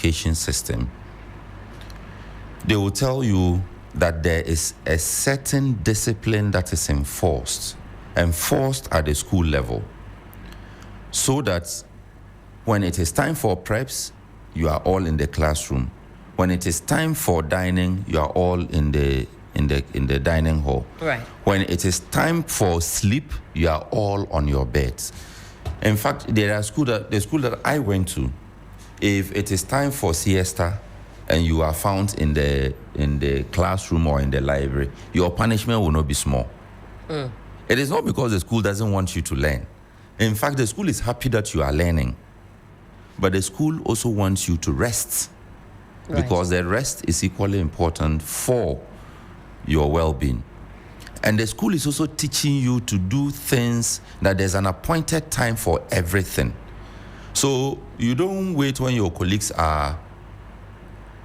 education system, they will tell you that there is a certain discipline that is enforced at the school level, so that when it is time for preps, you are all in the classroom. When it is time for dining, you are all in the dining hall. Right. When it is time for sleep, you are all on your beds. In fact, the school that I went to, if it is time for siesta and you are found in the classroom or in the library, your punishment will not be small. It is not because the school doesn't want you to learn. In fact, the school is happy that you are learning. But the school also wants you to rest. Right. Because the rest is equally important for your well-being. And the school is also teaching you to do things that there's an appointed time for everything. So you don't wait when your colleagues are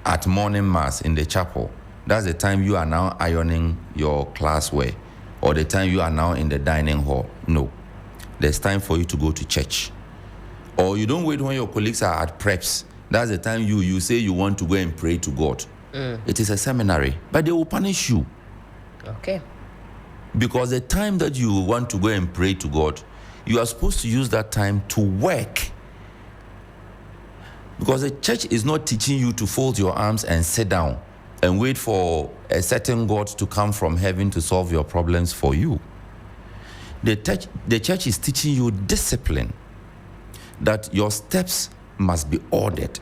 at morning mass in the chapel. That's the time you are now ironing your classwear, or the time you are now in the dining hall. No. There's time for you to go to church. Or you don't wait when your colleagues are at preps. That's the time you say you want to go and pray to God. It is a seminary, but they will punish you. Okay. Because the time that you want to go and pray to God, you are supposed to use that time to work. Because the church is not teaching you to fold your arms and sit down and wait for a certain God to come from heaven to solve your problems for you. The church is teaching you discipline, that your steps must be ordered,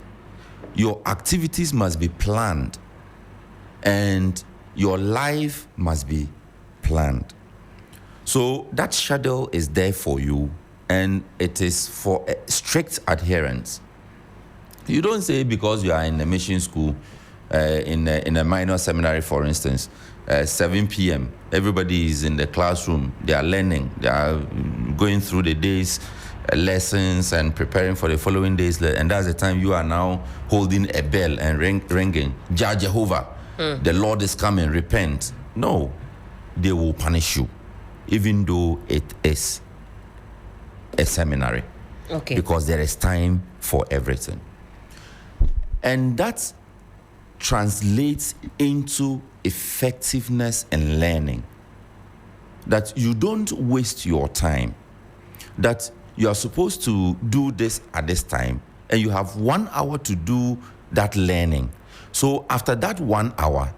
your activities must be planned, and your life must be planned. So that schedule is there for you, and it is for strict adherence. You don't say because you are in a mission school, in a minor seminary, for instance, 7 p.m., everybody is in the classroom, they are learning, they are going through the day's lessons and preparing for the following days, and that's the time you are now holding a bell and ringing, Jah Jehovah, the Lord is coming, repent. No, they will punish you, even though it is a seminary. Okay. Because there is time for everything. And that translates into effectiveness in learning. That you don't waste your time. That you are supposed to do this at this time, and you have 1 hour to do that learning. So after that 1 hour,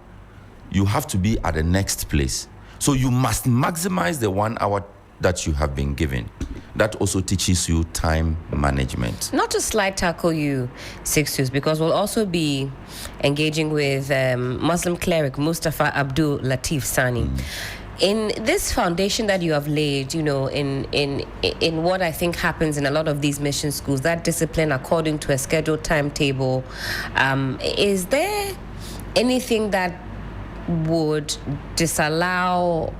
you have to be at the next place. So you must maximize the 1 hour that you have been given. That also teaches you time management. Not to slide tackle you, Sixtus, because we'll also be engaging with Muslim cleric Mustafa Abdul Latif Sani. In this foundation that you have laid, you know, in what I think happens in a lot of these mission schools, that discipline according to a scheduled timetable, is there anything that would disallow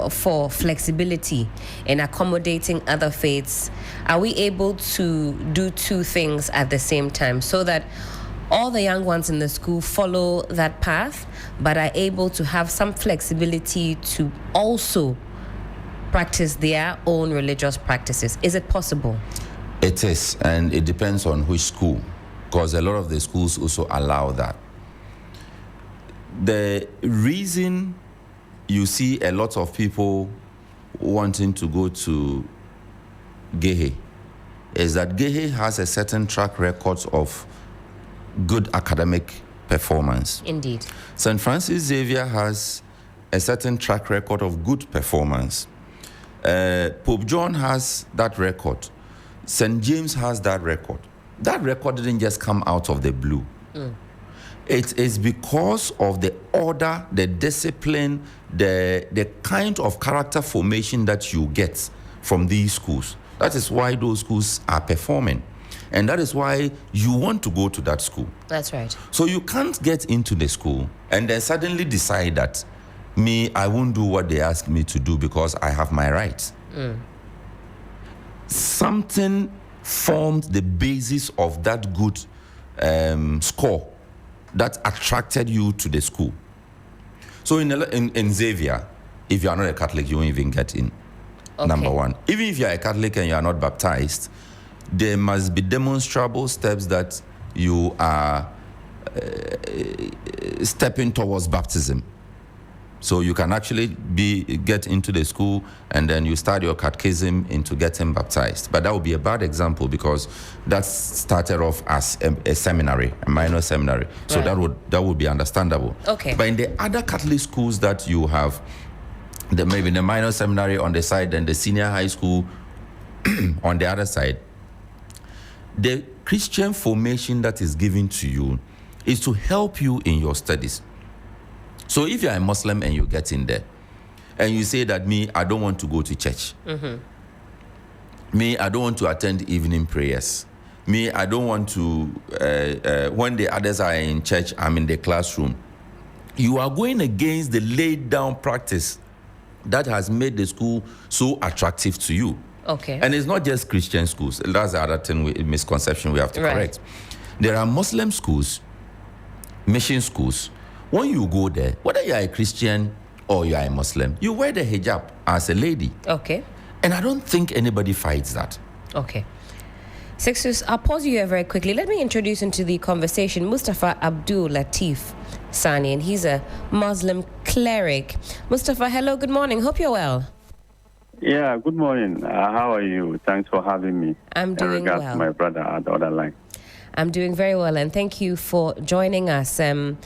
for flexibility in accommodating other faiths? Are we able to do two things at the same time so that all the young ones in the school follow that path, but are able to have some flexibility to also practice their own religious practices? Is it possible? It is, and it depends on which school, because a lot of the schools also allow that. The reason you see a lot of people wanting to go to Gehe is that Gehe has a certain track record of good academic performance. Indeed. St. Francis Xavier has a certain track record of good performance. Pope John has that record. St. James has that record. That record didn't just come out of the blue. It is because of the order, the discipline, the kind of character formation that you get from these schools. That is why those schools are performing. And that is why you want to go to that school. That's right. So you can't get into the school and then suddenly decide that, I won't do what they ask me to do because I have my rights. Something formed the basis of that good score that attracted you to the school. So in Xavier, if you are not a Catholic, you won't even get in. Okay. Number one. Even if you are a Catholic and you are not baptized, there must be demonstrable steps that you are stepping towards baptism. So you can actually get into the school and then you start your catechism into getting baptized. But that would be a bad example because that started off as a seminary, a minor seminary. So Right. that would be understandable. Okay. But in the other Catholic schools that you have, maybe the minor seminary on the side and the senior high school on the other side, the Christian formation that is given to you is to help you in your studies. So if you're a Muslim and you get in there and you say that I don't want to go to church. I don't want to attend evening prayers. I don't want to, when the others are in church, I'm in the classroom. You are going against the laid down practice that has made the school so attractive to you. Okay. And it's not just Christian schools. That's the other misconception we have to correct. There are Muslim schools, mission schools. When you go there, whether you are a Christian or you are a Muslim, you wear the hijab as a lady. Okay. And I don't think anybody fights that. Okay. Sixtus, I'll pause you here very quickly. Let me introduce into the conversation Mustafa Abdul Latif Sani, and he's a Muslim cleric. Mustafa, hello, good morning. Hope you're well. Yeah, good morning. How are you? Thanks for having me. I'm doing well. well. My brother at the other line. I'm doing very well, and thank you for joining us. I'm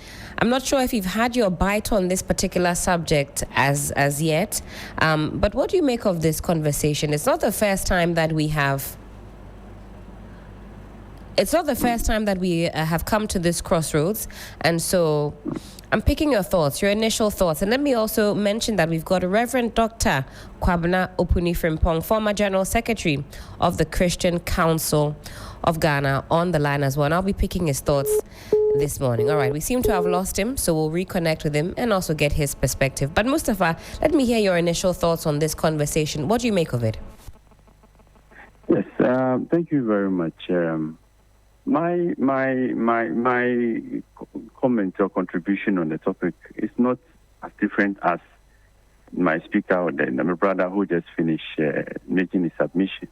not sure if you've had your bite on this particular subject as yet, but what do you make of this conversation? It's not the first time that we have. It's not the first time that we have come to this crossroads, and so I'm picking your thoughts, your initial thoughts. And let me also mention that we've got a Reverend Dr. Kwabena Opuni Frimpong, former General Secretary of the Christian Council of Ghana, on the line as well. And I'll be picking his thoughts this morning. All right, we seem to have lost him, so we'll reconnect with him and also get his perspective. But Mustafa, let me hear your initial thoughts on this conversation. What do you make of it? Yes, thank you very much. My comment or contribution on the topic is not as different as my speaker, my brother who just finished making his submission.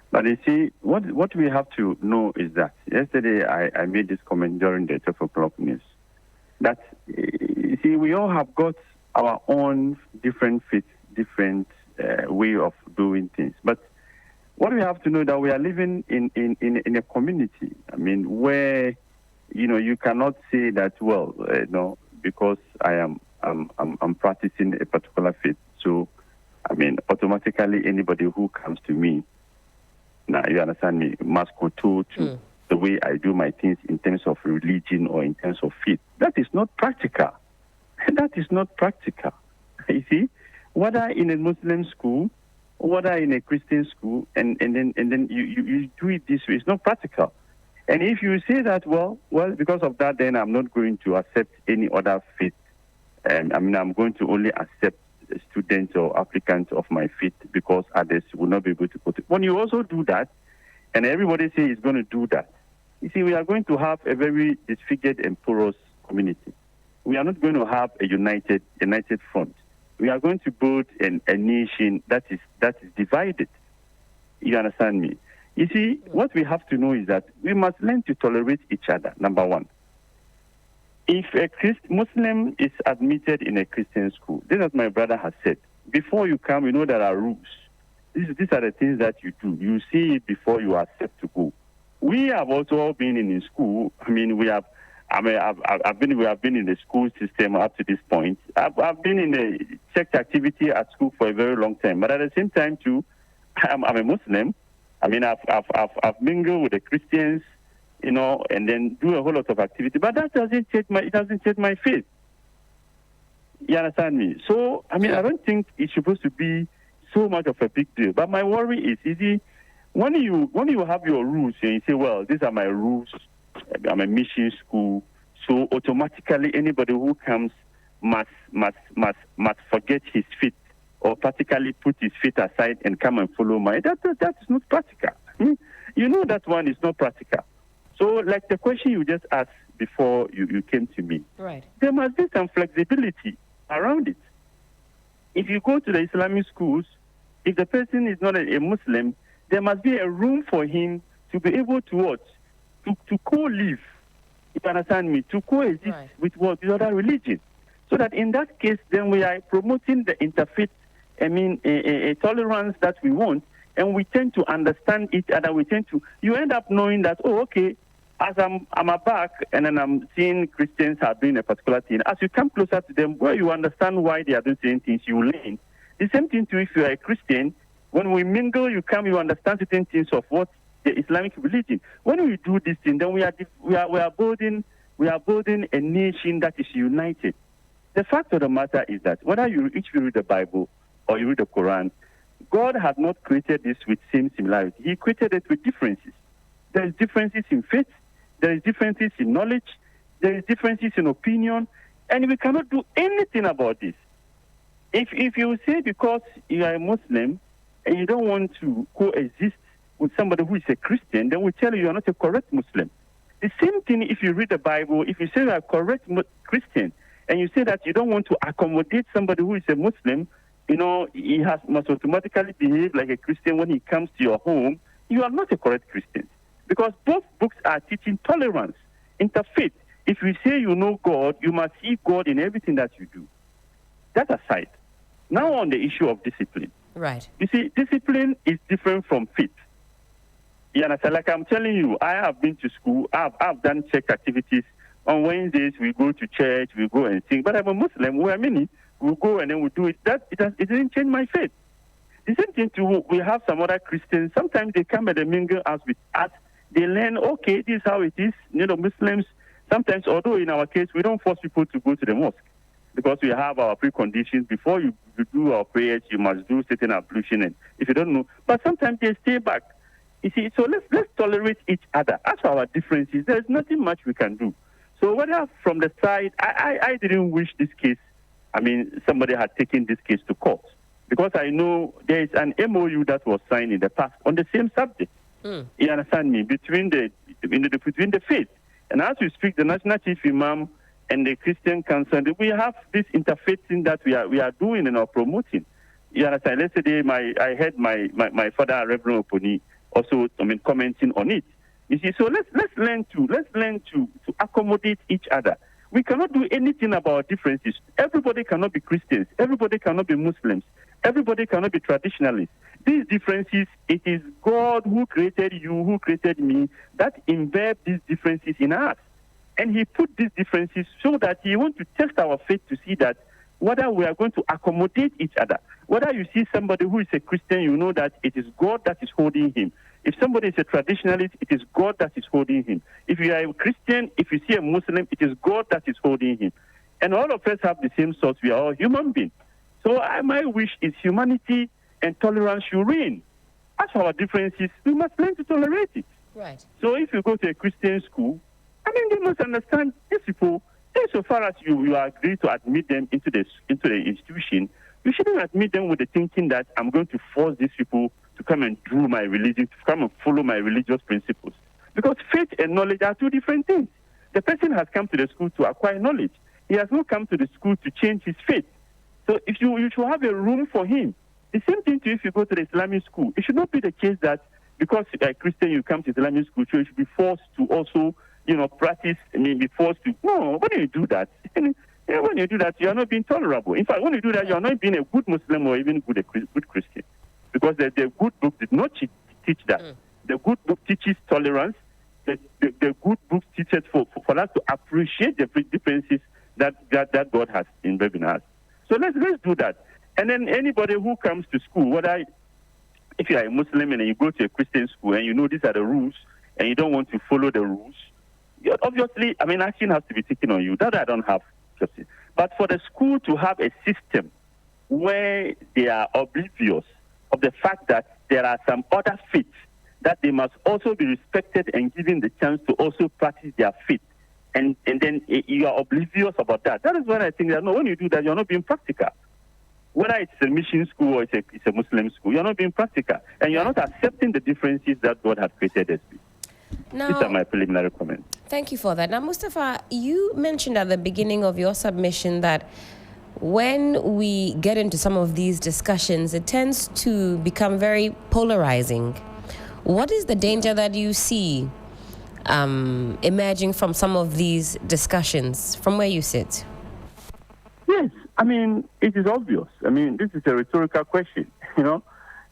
But you see, what we have to know is that yesterday I made this comment during the 12 o'clock news that you see, we all have got our own different faith, different way of doing things. But what we have to know that we are living in a community. I mean, where you cannot say that because I'm practicing a particular faith. So, I mean, automatically anybody who comes to me, now you understand me, must go to the way I do my things in terms of religion or in terms of faith. That is not practical. That is not practical. You see, whether in a Muslim school, whether in a Christian school, and then you do it this way, it's not practical. And if you say that, well, because of that, then I'm not going to accept any other faith. I'm going to only accept students or applicants of my faith because others will not be able to put it. When you also do that, and everybody says is going to do that, you see, we are going to have a very disfigured and porous community. We are not going to have a united front. We are going to build a nation that is divided. You understand me? You see, what we have to know is that we must learn to tolerate each other, number one. If a Muslim is admitted in a Christian school, this is what my brother has said. Before you come, you know there are rules. These are the things that you do. You see it before you accept to go. We have also been in school. I mean, we have been in the school system up to this point. I've been in the church activity at school for a very long time. But at the same time, too, I'm a Muslim. I mean, I've mingled with the Christians, and then do a whole lot of activity. But that doesn't change my faith. You understand me? So, I mean, I don't think it's supposed to be so much of a big deal. But my worry is, easy when you have your rules and you say, well, these are my rules. I'm a mission school, so automatically anybody who comes must forget his faith or practically put his faith aside and come and follow mine. That is not practical. You know that one is not practical. So, like the question you just asked before you came to me, right? There must be some flexibility around it. If you go to the Islamic schools, if the person is not a Muslim, there must be a room for him to be able to to co-live. You understand me? To coexist with what the other religion. So that in that case, then we are promoting the interfaith, a tolerance that we want, and we tend to understand each other. You end up knowing that, oh, okay, as I'm back and then I'm seeing Christians are doing a particular thing. As you come closer to them, where you understand why they are doing certain things, you learn. The same thing too if you are a Christian. When we mingle, you understand certain things of what the Islamic religion. When we do this thing, then we are building a nation that is united. The fact of the matter is that whether you read the Bible or you read the Quran, God has not created this with same similarity. He created it with differences. There is differences in faith. There is differences in knowledge. There is differences in opinion. And we cannot do anything about this. If you say because you are a Muslim and you don't want to coexist with somebody who is a Christian, then we tell you are not a correct Muslim. The same thing if you read the Bible, if you say you are a correct Christian and you say that you don't want to accommodate somebody who is a Muslim, he must automatically behave like a Christian when he comes to your home, you are not a correct Christian. Because both books are teaching tolerance, interfaith. If you say you know God, you must see God in everything that you do. That aside, now on the issue of discipline. Right. You see, discipline is different from faith. You understand? Like I'm telling you, I have been to school. I've done church activities. On Wednesdays, we go to church, we go and sing. But I'm a Muslim. We are many. We go and then we do it. It didn't change my faith. The same thing too, we have some other Christians. Sometimes they come and they mingle us with us. They learn, okay, this is how it is. Muslims, sometimes, although in our case, we don't force people to go to the mosque because we have our preconditions. Before you do our prayers, you must do certain ablution. And if you don't know, but sometimes they stay back. You see, so let's tolerate each other. As for our differences, there's nothing much we can do. So whether from the side, I didn't wish this case, somebody had taken this case to court. Because I know there is an MOU that was signed in the past on the same subject. You understand me? Between the faith. And as we speak, the National Chief Imam and the Christian Council, we have this interfaith thing that we are doing and are promoting. You understand? Yesterday, I heard my father, Reverend Oponi, also commenting on it. You see, so let's learn to accommodate each other. We cannot do anything about differences. Everybody cannot be Christians. Everybody cannot be Muslims. Everybody cannot be traditionalists. These differences, it is God who created you, who created me, that embed these differences in us. And he put these differences so that he wants to test our faith to see that whether we are going to accommodate each other. Whether you see somebody who is a Christian, you know that it is God that is holding him. If somebody is a traditionalist, it is God that is holding him. If you are a Christian, if you see a Muslim, it is God that is holding him. And all of us have the same source. We are all human beings. So my wish is humanity and tolerance should reign. As for our differences, we must learn to tolerate it. Right. So if you go to a Christian school, they must understand these people. So far as you agree to admit them into the institution, you shouldn't admit them with the thinking that I'm going to force these people to come and do my religion, to come and follow my religious principles. Because faith and knowledge are two different things. The person has come to the school to acquire knowledge. He has not come to the school to change his faith. So if you should have a room for him. The same thing too if you go to the Islamic school. It should not be the case that because you're a Christian, you come to Islamic school, so you should be forced to also, practice, be forced to. No, when you do that, you are not being tolerable. In fact, when you do that, you are not being a good Muslim or even good Christian. Because the good book did not teach that. The good book teaches tolerance. The good book teaches for us to appreciate the differences that God has embedded in us. So let's do that. And then anybody who comes to school, whether if you are a Muslim and you go to a Christian school and you know these are the rules and you don't want to follow the rules, obviously, action has to be taken on you. That I don't have. But for the school to have a system where they are oblivious of the fact that there are some other faiths that they must also be respected and given the chance to also practice their faith. And then you are oblivious about that. That is when I think that when you do that, you're not being practical. Whether it's a mission school or it's a Muslim school, you're not being practical. And you're not accepting the differences that God has created us with. Now, these are my preliminary comments. Thank you for that. Now, Mustafa, you mentioned at the beginning of your submission that when we get into some of these discussions, it tends to become very polarizing. What is the danger that you see emerging from some of these discussions from where you sit? Yes, I mean, it is obvious. I mean, this is a rhetorical question.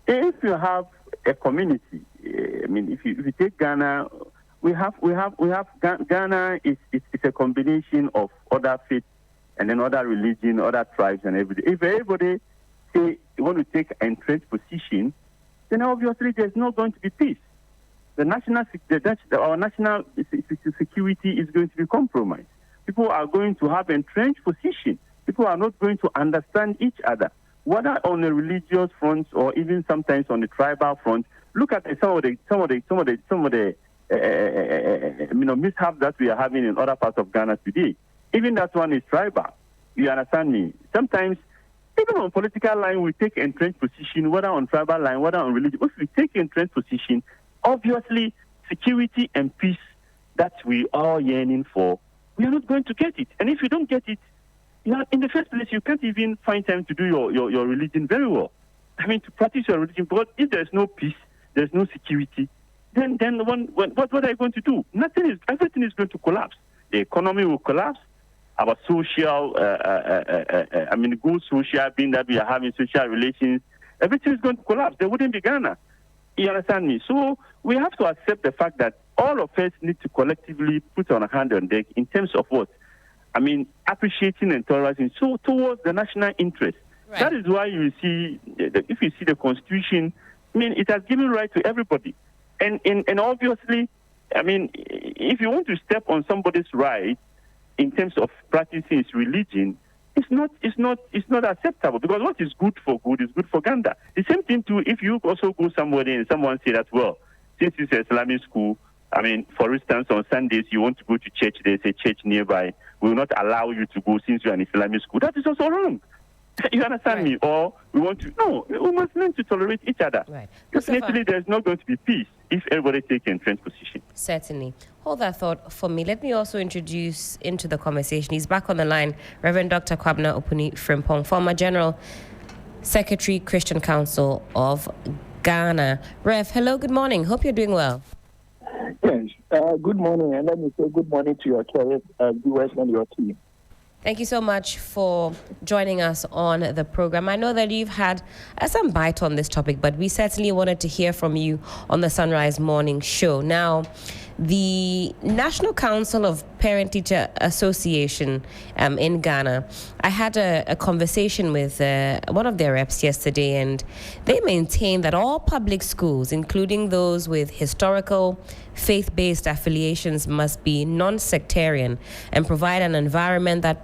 If you have a community, I mean, if you take Ghana, we have Ghana is a combination of other faiths and then other religion, other tribes, and everything. If everybody say you want to take an entrenched position, then obviously there's not going to be peace. Our national security is going to be compromised. People are going to have entrenched position. People are not going to understand each other, whether on the religious front or even sometimes on the tribal front. Look at some of the mishaps that we are having in other parts of Ghana today. Even that one is tribal. You understand me? Sometimes, even on political line, we take entrenched position, whether on tribal line, whether on religion. If we take entrenched position, obviously, security and peace that we are yearning for, we are not going to get it. And if you don't get it, in the first place, you can't even find time to do your religion very well. I mean, to practice your religion. Because if there's no peace, there's no security, then what are you going to do? Everything is going to collapse. The economy will collapse. Our social, good social being that we are having social relations, everything is going to collapse. There wouldn't be Ghana. You understand me? So we have to accept the fact that all of us need to collectively put our hand on deck in terms of what? I mean, appreciating and tolerating towards the national interest. Right. That is why you see, if you see the Constitution, I mean, it has given right to everybody. And obviously, I mean, if you want to step on somebody's right in terms of practicing his religion, it's not acceptable, because what is good for good is good for Ghana. The same thing too, if you also go somewhere and someone say that, well, since it's an Islamic school, I mean, for instance, on Sundays you want to go to church, there's a church nearby, we will not allow you to go since you're an Islamic school. That is also wrong. You understand me? Or we must learn to tolerate each other. Right. Definitely there's not going to be peace if everybody takes an entrenched position. Certainly. Hold that thought for me. Let me also introduce into the conversation. He's back on the line, Reverend Dr. Kwabena Opuni Frimpong, former General Secretary, Christian Council of Ghana. Rev, hello, good morning. Hope you're doing well. Yes, good morning, and let me say good morning to your viewers and your team. Thank you so much for joining us on the program. I know that you've had some bite on this topic, but we certainly wanted to hear from you on the Sunrise Morning Show. Now, the National Council of Parent-Teacher Association in Ghana, I had a conversation with one of their reps yesterday, and they maintain that all public schools, including those with historical faith-based affiliations, must be non-sectarian and provide an environment that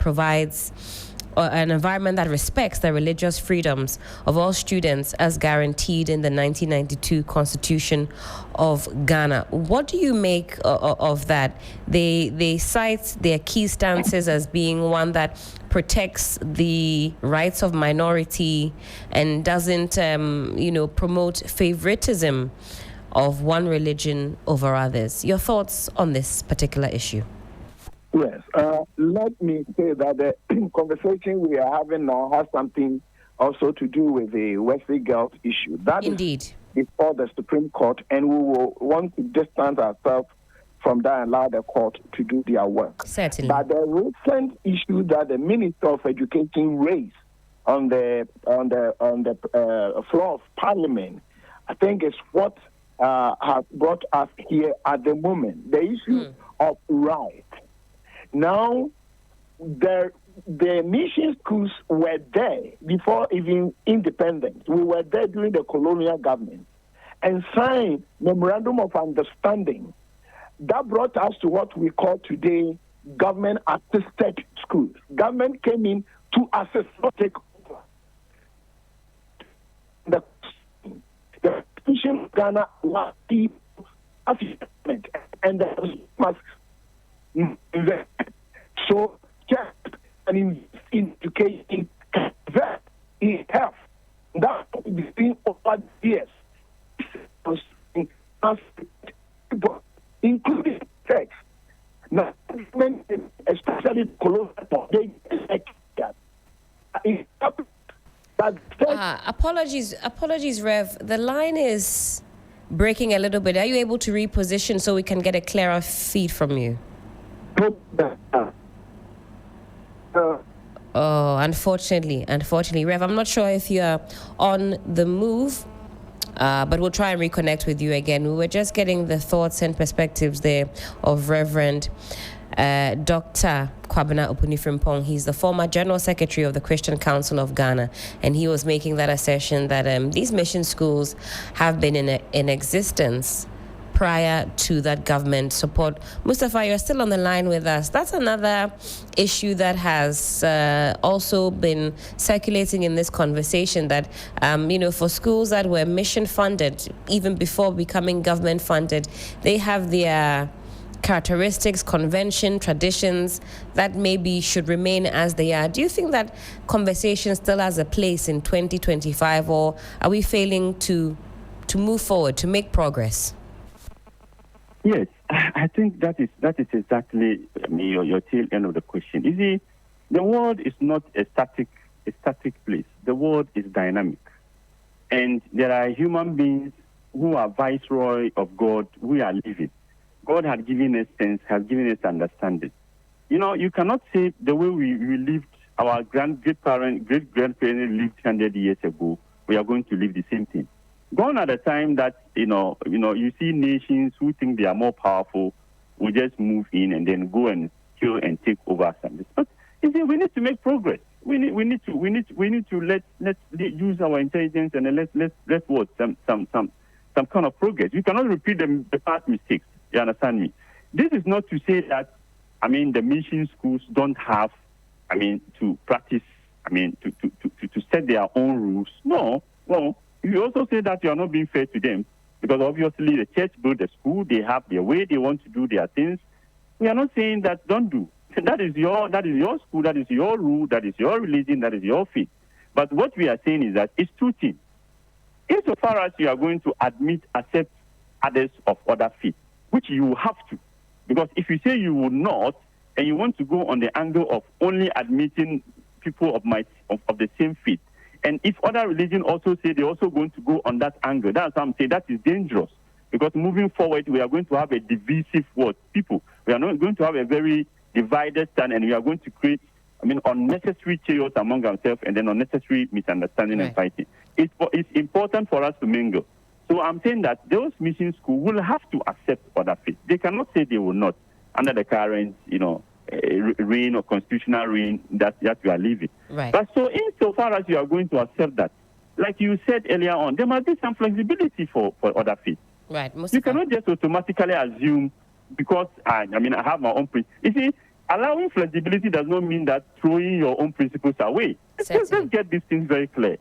respects the religious freedoms of all students as guaranteed in the 1992 Constitution of Ghana. What do you make of that? They cite their key stances as being one that protects the rights of minority and doesn't, promote favoritism of one religion over others. Your thoughts on this particular issue? Yes, let me say that the conversation we are having now has something also to do with the Wesley Girls issue. That Indeed. is before the Supreme Court, and we will want to distance ourselves from that and allow the court to do their work. Certainly. But the recent issue that the Minister of Education raised on the floor of Parliament, I think is what has brought us here at the moment. The issue of rights. Now, the mission schools were there before even independence. We were there during the colonial government and signed memorandum of understanding that brought us to what we call today government-assisted schools. Government came in to assist, not take over. The Constitution of Ghana was people assessment, and the must invest. So just an invest in education, invest in health. That's what we've seen over the years. Including sex. Now, especially colonial, they like that. Apologies, Rev. The line is breaking a little bit. Are you able to reposition so we can get a clearer feed from you? Oh, unfortunately, Rev, I'm not sure if you're on the move, but we'll try and reconnect with you again. We were just getting the thoughts and perspectives there of Reverend Dr. Kwabena Opunifrimpong. He's the former General Secretary of the Christian Council of Ghana, and he was making that assertion that these mission schools have been in existence prior to that government support. Mustafa, you're still on the line with us. That's another issue that has also been circulating in this conversation, that, for schools that were mission funded, even before becoming government funded, they have their characteristics, convention, traditions that maybe should remain as they are. Do you think that conversation still has a place in 2025, or are we failing to move forward, to make progress? Yes, I think that is exactly your tail end of the question. You see, the world is not a static place. The world is dynamic, and there are human beings who are viceroy of God who are living. God has given us sense, has given us understanding. You cannot say the way we lived, our great-grandparents lived 100 years ago, we are going to live the same thing. Gone are the time that, you see nations who think they are more powerful will just move in and then go and kill and take over something. But you see, we need to make progress. We need to let's use our intelligence and let's work some kind of progress. We cannot repeat the past mistakes. You understand me? This is not to say that the mission schools don't have to practice to set their own rules. No. Well, you also say that you are not being fair to them, because obviously the church built a school, they have their way, they want to do their things. We are not saying that don't do. That is your school, that is your rule, that is your religion, that is your faith. But what we are saying is that it's two things. Insofar as you are going to accept others of other faith, which you have to, because if you say you will not, and you want to go on the angle of only admitting people of the same faith, and if other religions also say they're also going to go on that angle, that's what I'm saying, that is dangerous. Because moving forward, we are going to have a divisive world. People, we are not going to have a very divided stand, and we are going to create, unnecessary chaos among ourselves, and then unnecessary misunderstanding and fighting. It's important for us to mingle. So I'm saying that those mission schools will have to accept other faiths. They cannot say they will not under the current, reign or constitutional reign that we are living. Right. But so insofar as you are going to accept that, like you said earlier on, there must be some flexibility for other faiths. Right. You cannot just automatically assume because I have my own principles. You see, allowing flexibility does not mean that throwing your own principles away. Let's get these things very clear.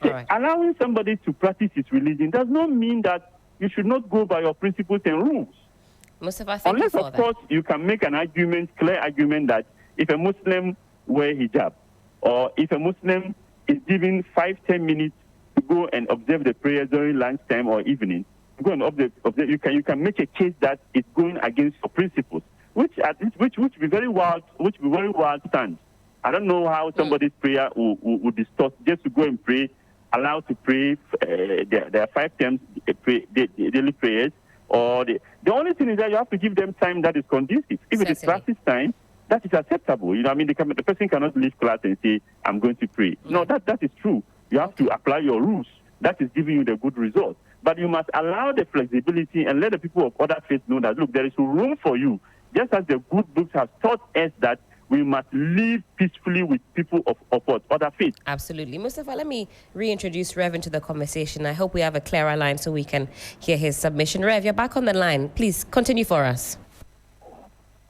Right. Allowing somebody to practice his religion does not mean that you should not go by your principles and rules. Mustafa, unless, of course, you can make an clear argument that if a Muslim wear hijab, or if a Muslim is given 5-10 minutes to go and observe the prayer during lunchtime or evening, go and observe, you can make a case that it's going against your principles, which would be very wild, stand. I don't know how somebody's prayer will distort just to go and pray, allowed to pray their 5 times daily prayers. Or the only thing is that you have to give them time that is conducive. If it is practice time, that is acceptable. The person cannot leave class and say, I'm going to pray. No, that is true. You have to apply your rules. That is giving you the good result. But you must allow the flexibility and let the people of other faiths know that, look, there is room for you. Just as the good books have taught us that we must live peacefully with people of other faiths. Absolutely. Mustafa, let me reintroduce Rev into the conversation. I hope we have a clearer line so we can hear his submission. Rev, you're back on the line. Please continue for us.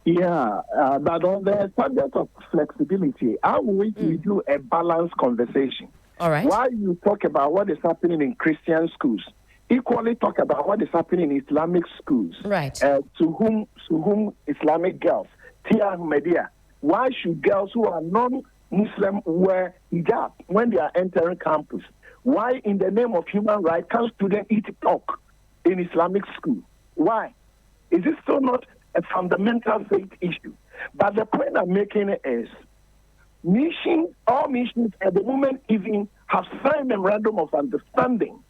Yeah, but on the subject of flexibility, how we do a balanced conversation? All right. While you talk about what is happening in Christian schools, equally talk about what is happening in Islamic schools. Right. To whom Islamic girls, Tia Media. Why should girls who are non-Muslim wear hijab when they are entering campus? Why, in the name of human rights, can students eat pork in Islamic school? Why? Is this still not a fundamental faith issue? But the point I'm making is, all missions at the moment even have signed a memorandum of understanding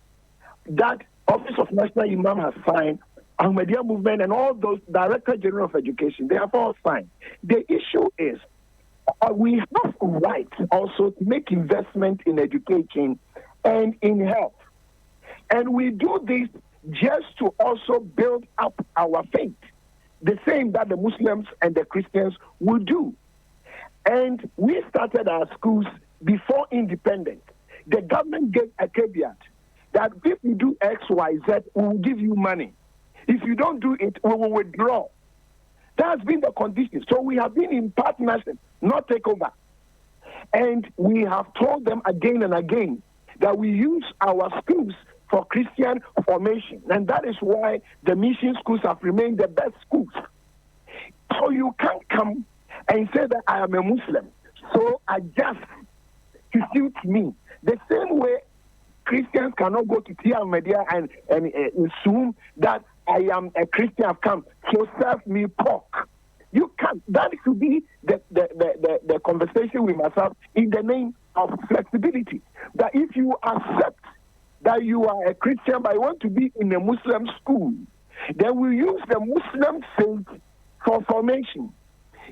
that Office of National Imam has signed, Ahmadiyya Movement and all those Director General of Education, they have all signed. The issue is we have rights also to make investment in education and in health. And we do this just to also build up our faith, the same that the Muslims and the Christians will do. And we started our schools before independence. The government gave a caveat that if you do X, Y, Z, we will give you money. If you don't do it, we will withdraw. That has been the condition. So we have been in partnership, not takeover. And we have told them again and again that we use our schools for Christian formation. And that is why the mission schools have remained the best schools. So you can't come and say that I am a Muslim, so adjust to suit me. The same way Christians cannot go to Tia Media and assume that I am a Christian, I've come, so serve me pork. You can't. That should be the conversation we must have in the name of flexibility. That if you accept that you are a Christian but you want to be in a Muslim school, then we use the Muslim faith for formation.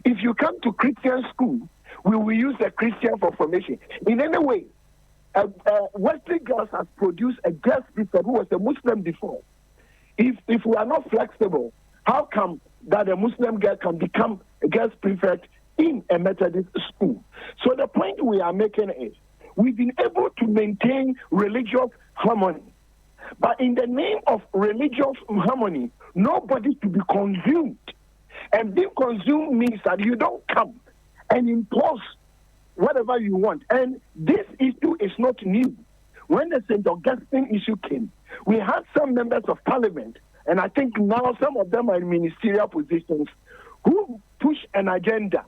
If you come to Christian school, we will use the Christian for formation. In any way, Wesley Girls has produced a guest prefect who was a Muslim before. If we are not flexible, how come that a Muslim girl can become a guest prefect in a Methodist school? So the point we are making is we've been able to maintain religious harmony. But in the name of religious harmony, nobody to be consumed. And being consumed means that you don't come and impose whatever you want. And this issue is not new. When the St. Augustine issue came, we had some members of parliament, and I think now some of them are in ministerial positions, who push an agenda.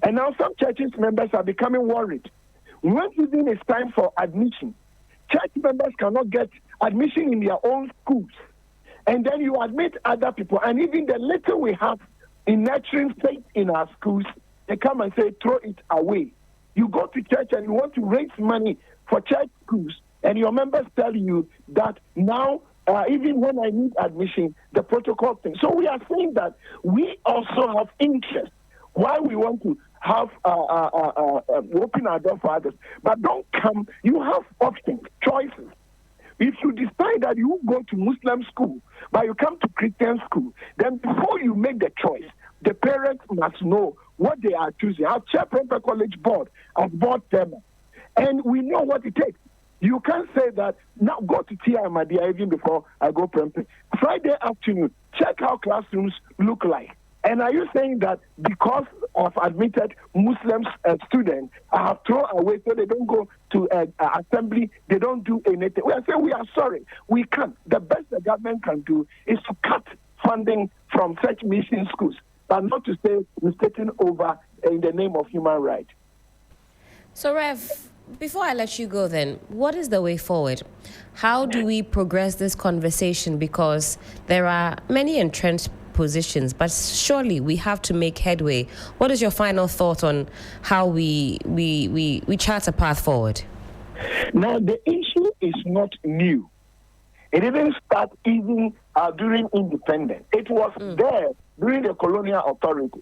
And now some churches members are becoming worried. When even it's time for admission, church members cannot get admission in their own schools. And then you admit other people, and even the little we have in nurturing faith in our schools, they come and say, throw it away. You go to church and you want to raise money for church schools, and your members tell you that now, even when I need admission, the protocol thing. So we are saying that we also have interest. Why we want to have open our door for others, but don't come. You have options, choices. If you decide that you go to Muslim school, but you come to Christian school, then before you make the choice, the parents must know what they are choosing. Our Chair Prempeh College Board has board them, and we know what it takes. You can't say that, now go to Tia Ahmadiyya even before I go Prempeh. Friday afternoon, check how classrooms look like. And are you saying that because of admitted Muslim students, I have thrown away so they don't go to assembly, they don't do anything? We are saying we are sorry. We can't. The best the government can do is to cut funding from such mission schools, but not to say we're taking over in the name of human rights. So, Rev, before I let you go then, what is the way forward? How do we progress this conversation? Because there are many entrenched positions, but surely we have to make headway. What is your final thought on how we chart a path forward? Now, the issue is not new. It didn't start even during independence. It was there during the colonial authority.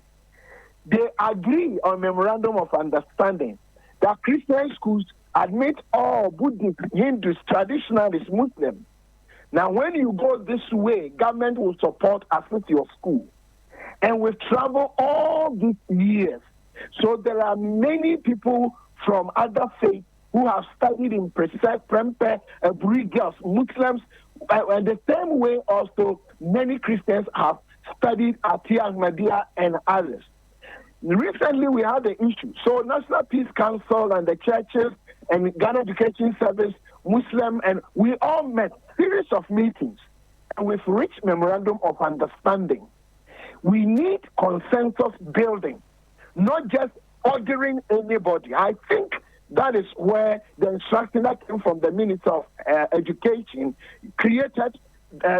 They agree on memorandum of understanding that Christian schools admit all Buddhists, Hindus, traditionalists, Muslims. Now, when you go this way, government will support assist your school. And we've traveled all these years. So there are many people from other faiths who have studied in Prempeh, Buri Girls, Muslims, and the same way also many Christians have studied at Tia Ahmadiyya and others. Recently, we had the issue. So National Peace Council and the churches and Ghana Education Service, Muslim, and we all met, series of meetings, and we've reached memorandum of understanding. We need consensus building, not just ordering anybody. I think that is where the instruction that came from the Minister of Education created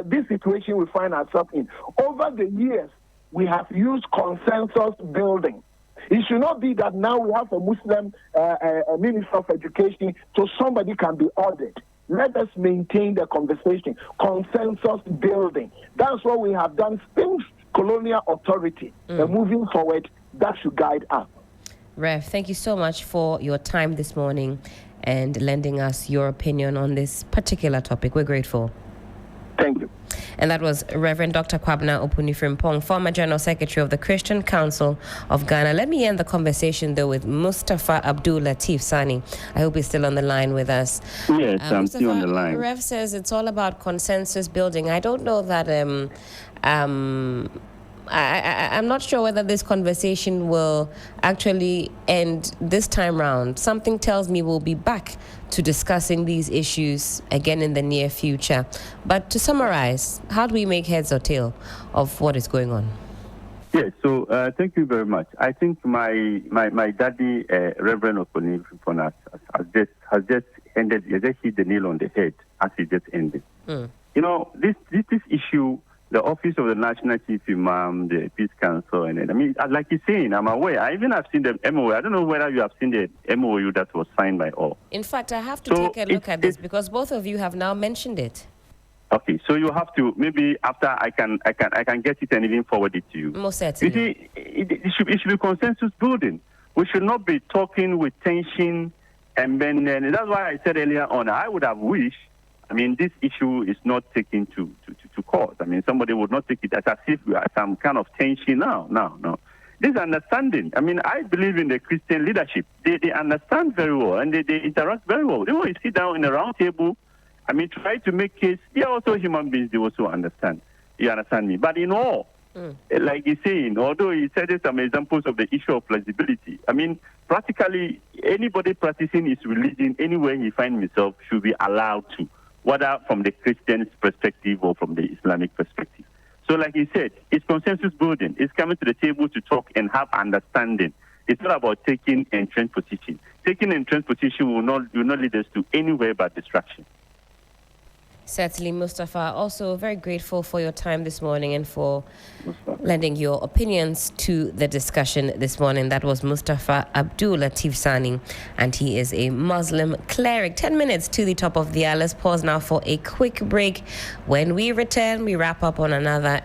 this situation we find ourselves in. Over the years, we have used consensus building. It should not be that now we have a Muslim Minister of Education so somebody can be ordered. Let us maintain the conversation, consensus building. That's what we have done since colonial authority. And moving forward, that should guide us. Rev, thank you so much for your time this morning and lending us your opinion on this particular topic. We're grateful. Thank you. And that was Reverend Dr. Kwabena Opunifimpong, former General Secretary of the Christian Council of Ghana. Let me end the conversation, though, with Mustafa Abdul Latif Sani. I hope he's still on the line with us. Yes, I'm still on the line. Rev says it's all about consensus building. I don't know that... I'm not sure whether this conversation will actually end this time round. Something tells me we'll be back to discussing these issues again in the near future. But to summarize, how do we make heads or tail of what is going on? Yes, so thank you very much. I think my daddy, Reverend Oponifimpong, has just hit the nail on the head as he just ended. You know, this issue, the Office of the National Chief Imam, the Peace Council, and I mean, like you're saying, I'm aware. I even have seen the MOU. I don't know whether you have seen the MOU that was signed by all. In fact, I have to take a look at this because both of you have now mentioned it. Okay, so you have to, maybe after I can get it and even forward it to you. Most certainly. You see, it should be consensus building. We should not be talking with tension, and that's why I said earlier on, I would have wished. I mean, this issue is not taken to court. I mean, somebody would not take it as if we are some kind of tension. No. This understanding. I mean, I believe in the Christian leadership. They understand very well, and they interact very well. They will sit down in a round table. I mean, try to make case. They are also human beings. They also understand. You understand me? But in all, like he's saying, although he said some examples of the issue of flexibility, I mean, practically anybody practicing his religion anywhere he finds himself should be allowed to, whether from the Christian perspective or from the Islamic perspective. So like he said, it's consensus building. It's coming to the table to talk and have understanding. It's not about taking entrenched position. Taking entrenched position will not lead us to anywhere but distraction. Certainly, Mustafa. Also, very grateful for your time this morning and for lending your opinions to the discussion this morning. That was Mustafa Abdul Latif Sani, and he is a Muslim cleric. 10 minutes to the top of the hour. Let's pause now for a quick break. When we return, we wrap up on another